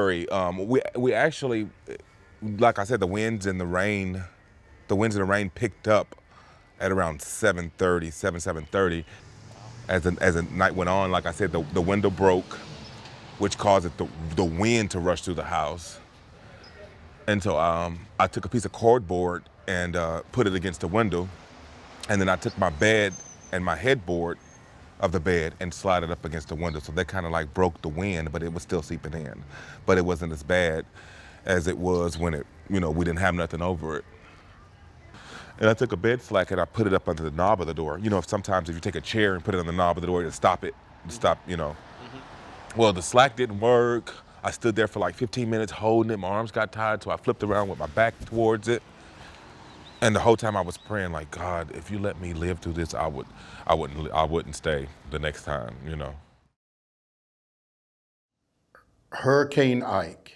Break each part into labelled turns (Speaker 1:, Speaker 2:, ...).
Speaker 1: very. We actually, like I said, the winds and the rain picked up at around 7:30, 7:30. As the night went on, like I said, the window broke, which caused the wind to rush through the house. And so I took a piece of cardboard and put it against the window. And then I took my bed and my headboard of the bed and slide it up against the window. So that kind of like broke the wind, but it was still seeping in. But it wasn't as bad as it was when we didn't have nothing over it. And I took a bed slack and I put it up under the knob of the door. Sometimes if you take a chair and put it on the knob of the door to stop it, Well, the slack didn't work. I stood there for like 15 minutes holding it. My arms got tired, so I flipped around with my back towards it. And the whole time I was praying, like, God, if you let me live through this, I wouldn't stay the next time.
Speaker 2: Hurricane Ike,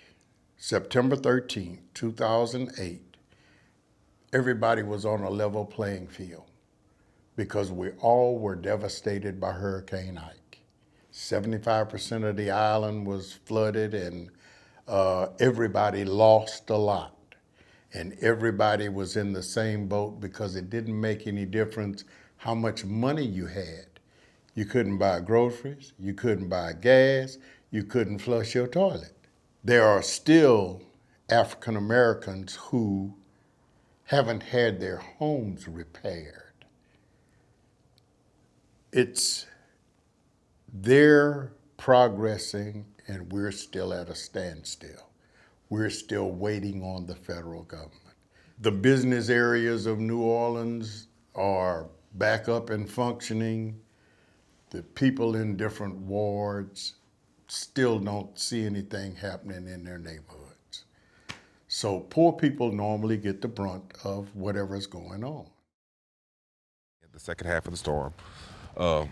Speaker 2: September 13th, 2008, everybody was on a level playing field because we all were devastated by Hurricane Ike. 75% of the island was flooded and everybody lost a lot. And everybody was in the same boat because it didn't make any difference how much money you had. You couldn't buy groceries, you couldn't buy gas, you couldn't flush your toilet. There are still African Americans who haven't had their homes repaired. They're progressing and we're still at a standstill. We're still waiting on the federal government. The business areas of New Orleans are back up and functioning. The people in different wards still don't see anything happening in their neighborhoods. So poor people normally get the brunt of whatever's going on.
Speaker 1: The second half of the storm, uh,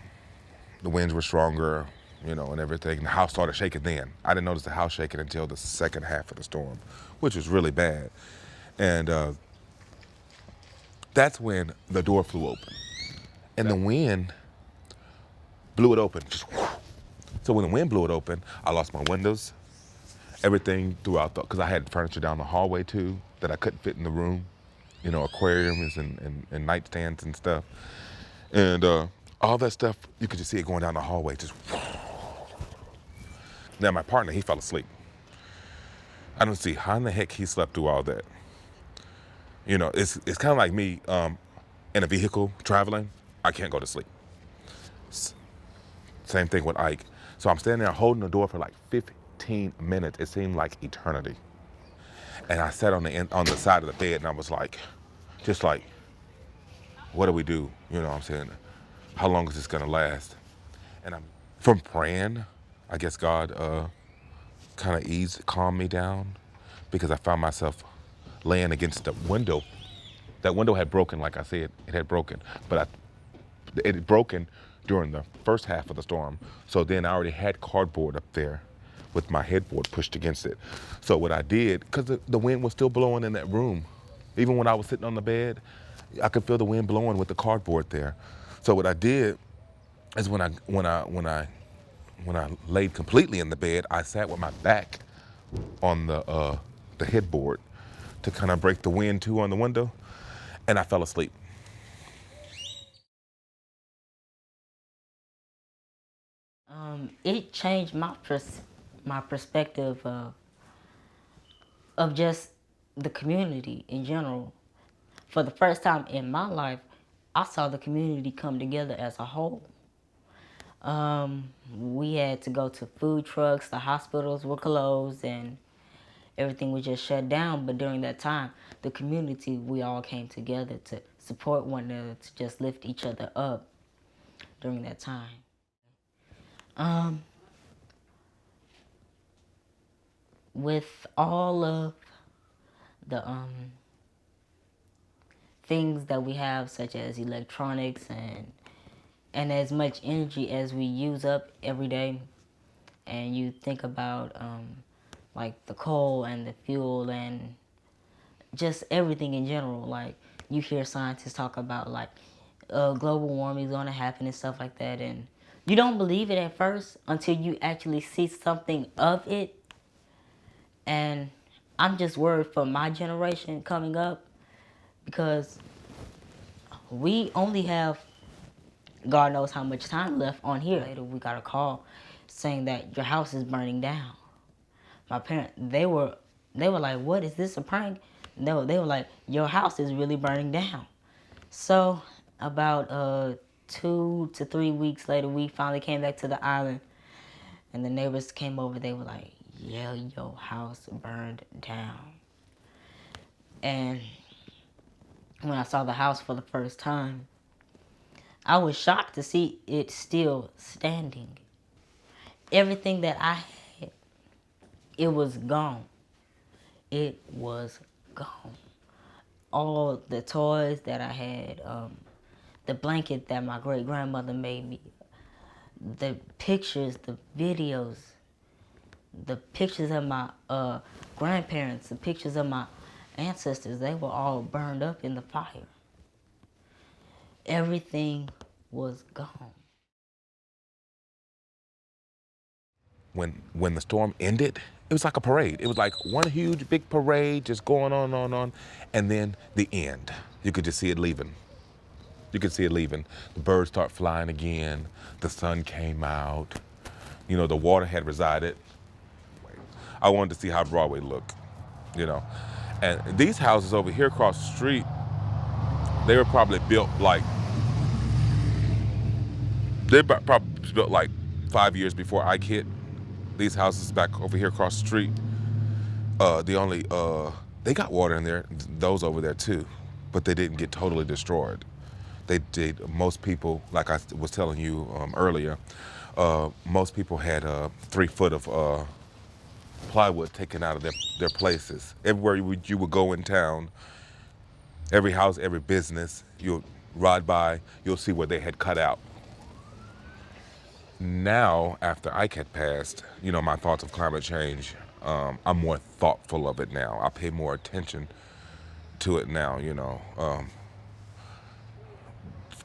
Speaker 1: the winds were stronger, and everything. The house started shaking then. I didn't notice the house shaking until the second half of the storm, which was really bad. And that's when the door flew open. And the wind blew it open. So when the wind blew it open, I lost my windows, everything throughout because I had furniture down the hallway too that I couldn't fit in the room, aquariums and nightstands and stuff. And all that stuff, you could just see it going down the hallway, just. Now my partner, he fell asleep. I don't see how in the heck he slept through all that. It's kind of like me in a vehicle traveling. I can't go to sleep. Same thing with Ike. So I'm standing there holding the door for like 15 minutes. It seemed like eternity. And I sat on the side of the bed and I was like, just like, what do we do? You know what I'm saying? How long is this gonna last? And I'm from praying, I guess God kind of calmed me down because I found myself laying against the window. That window had broken, like I said, it had broken. But it had broken during the first half of the storm. So then I already had cardboard up there with my headboard pushed against it. So what I did, because the wind was still blowing in that room, even when I was sitting on the bed, I could feel the wind blowing with the cardboard there. So what I did is when I laid completely in the bed, I sat with my back on the headboard to kind of break the wind too on the window, and I fell asleep.
Speaker 3: It changed my perspective of just the community in general. For the first time in my life, I saw the community come together as a whole. We had to go to food trucks, the hospitals were closed, and everything was just shut down. But during that time, the community, we all came together to support one another, to just lift each other up during that time. Um, with all of the things that we have, such as electronics and as much energy as we use up every day, and you think about like the coal and the fuel and just everything in general, like you hear scientists talk about like global warming is going to happen and stuff like that, and you don't believe it at first until you actually see something of it. And I'm just worried for my generation coming up because we only have God knows how much time left on here. Later, we got a call saying that your house is burning down. My parents, they were like, "What is this, a prank?" No, they were like, "Your house is really burning down." So about 2 to 3 weeks later, we finally came back to the island, and the neighbors came over. They were like, "Yeah, your house burned down." And when I saw the house for the first time, I was shocked to see it still standing. Everything that I had, it was gone. It was gone. All the toys that I had, the blanket that my great grandmother made me, the pictures, the videos, the pictures of my grandparents, the pictures of my ancestors, they were all burned up in the fire. Everything was gone.
Speaker 1: When the storm ended, it was like a parade. It was like one huge big parade just going on, and then the end. You could just see it leaving. You could see it leaving. The birds start flying again. The sun came out. You know, the water had resided. I wanted to see how Broadway looked, you know. And these houses over here across the street, they were probably built like, probably built like 5 years before Ike hit. These houses back over here across the street, they got water in there, those over there too, but they didn't get totally destroyed. They did, most people, like I was telling you earlier, most people had 3 foot of plywood taken out of their places. Everywhere you would go in town, every house, every business, you'll ride by, you'll see where they had cut out. Now, after Ike had passed, you know, my thoughts of climate change, I'm more thoughtful of it now. I pay more attention to it now, you know.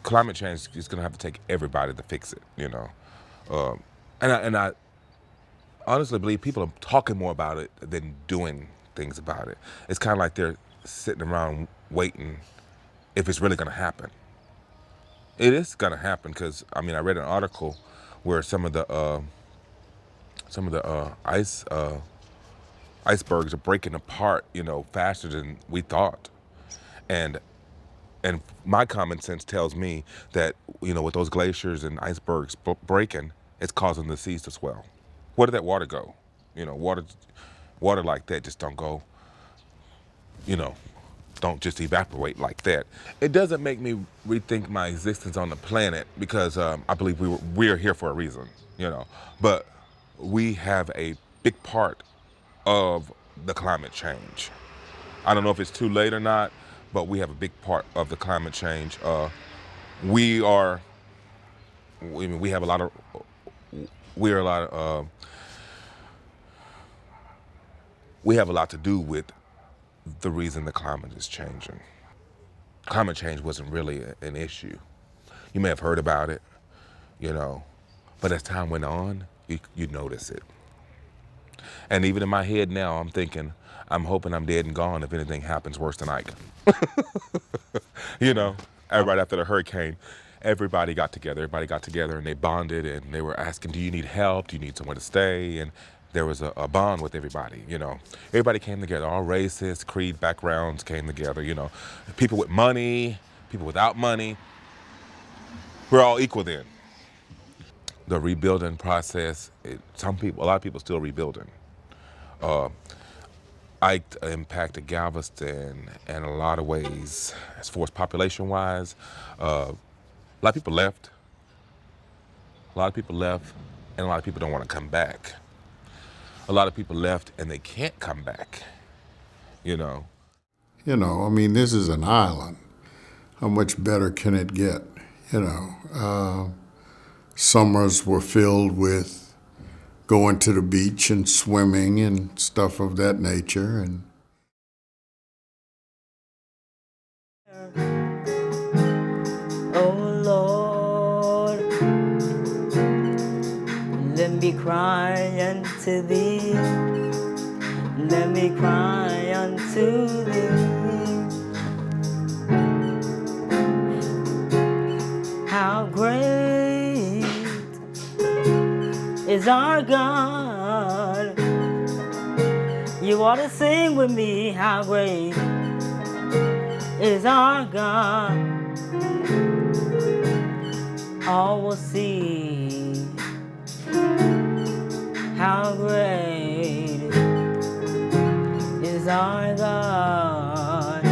Speaker 1: Climate change is going to have to take everybody to fix it, you know. And I honestly believe people are talking more about it than doing things about it. It's kind of like they're sitting around waiting if it's really going to happen. It is going to happen because, I mean, I read an article where some of the icebergs are breaking apart, you know, faster than we thought. And my common sense tells me that, you know, with those glaciers and icebergs breaking, it's causing the seas to swell. Where did that water go? You know, water like that just don't go, you know, don't just evaporate like that. It doesn't make me rethink my existence on the planet because I believe we're here for a reason, you know. But we have a big part of the climate change. I don't know if it's too late or not, but we have a big part of the climate change. We are, I mean, we have a lot of, we're a lot of, we have a lot to do with the reason the climate is changing. Climate change wasn't really an issue. You may have heard about it, you know, but as time went on, you notice it. And even in my head now, I'm thinking, I'm hoping I'm dead and gone if anything happens worse than Ike. You know, right after the hurricane, everybody got together. Everybody got together and they bonded and they were asking, do you need help? Do you need somewhere to stay? And there was a bond with everybody, you know. Everybody came together, all races, creed, backgrounds came together, you know. People with money, people without money. We're all equal then. The rebuilding process, a lot of people still rebuilding. Ike impacted Galveston in a lot of ways. As far as population-wise, a lot of people left. A lot of people left, and a lot of people don't want to come back. A lot of people left, and they can't come back, you know.
Speaker 2: You know, I mean, this is an island. How much better can it get? You know, summers were filled with going to the beach and swimming and stuff of that nature. And
Speaker 3: Oh Lord, let me cry unto thee. let me cry unto thee. How great is our God. You ought to sing with me, how great is our God. All will see how great is our God.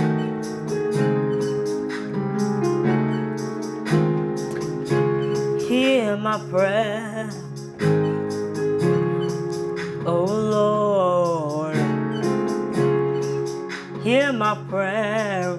Speaker 3: Hear my prayer, oh Lord. Hear my prayer,